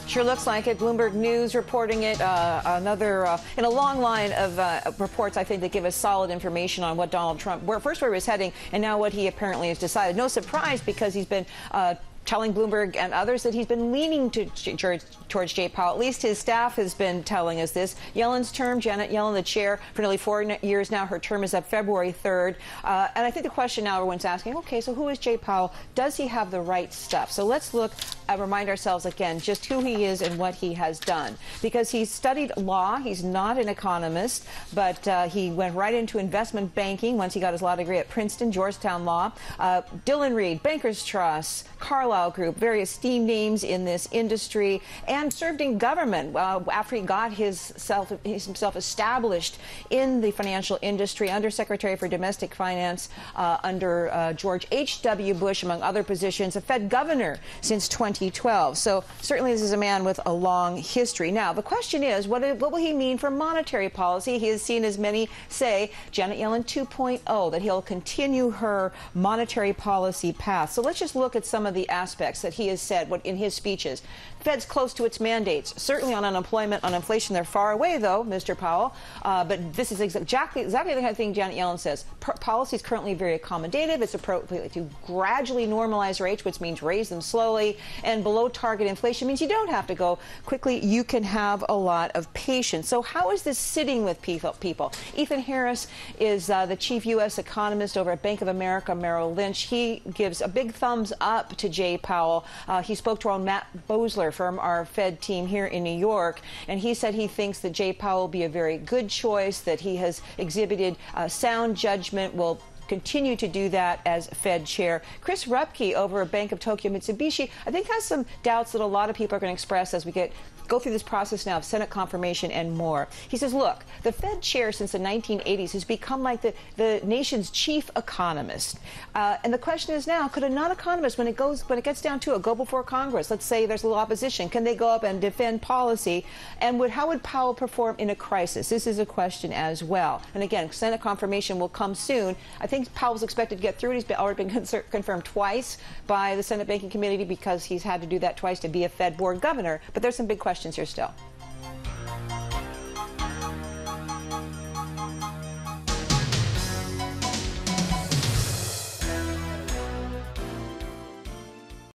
Sure looks like it. Bloomberg News reporting it. Another in a long line of reports, I think, that give us solid information on what Donald Trump, where he was heading, and now what he apparently has decided. No surprise, because he's been telling Bloomberg and others that he's been leaning towards Jay Powell. At least his staff has been telling us this. Yellen's term, Janet Yellen, the chair for nearly 4 years now. Her term is up February 3rd. And I think the question now everyone's asking, okay, so who is Jay Powell? Does he have the right stuff? So let's look and remind ourselves again just who he is and what he has done. Because he's studied law. He's not an economist, but he went right into investment banking once he got his law degree at Princeton, Georgetown Law. Dillon Reed, Bankers Trust, Carlyle Group, very esteemed names in this industry, and served in government after he got himself established in the financial industry, Undersecretary for Domestic Finance under George H.W. Bush, among other positions, a Fed governor since 2012. So certainly this is a man with a long history. Now, the question is, what will he mean for monetary policy? He is seen, as many say, Janet Yellen 2.0, that he'll continue her monetary policy path. So let's just look at some of the aspects that he has said in his speeches. Fed's close to its mandates. Certainly on unemployment, on inflation, they're far away, though, Mr. Powell. But this is exactly the kind of thing Janet Yellen says. Policy is currently very accommodative. It's appropriate to gradually normalize rates, which means raise them slowly. And below target inflation means you don't have to go quickly. You can have a lot of patience. So how is this sitting with people? Ethan Harris is the chief U.S. economist over at Bank of America Merrill Lynch. He gives a big thumbs up to Jay Powell. He spoke to our Matt Boesler from our Fed team here in New York, and he said he thinks that Jay Powell will be a very good choice, that he has exhibited sound judgment, will continue to do that as Fed chair. Chris Rupke over at Bank of Tokyo Mitsubishi, I think, has some doubts that a lot of people are going to express as we go through this process now of Senate confirmation and more. He says, look, the Fed chair since the 1980s has become like the nation's chief economist. And the question is now, could a non-economist, when it gets down to it, go before Congress? Let's say there's a little opposition. Can they go up and defend policy? And how would Powell perform in a crisis? This is a question as well. And again, Senate confirmation will come soon. I think Powell's expected to get through it. He's already been confirmed twice by the Senate Banking Committee because he's had to do that twice to be a Fed board governor. But there's some big questions here still.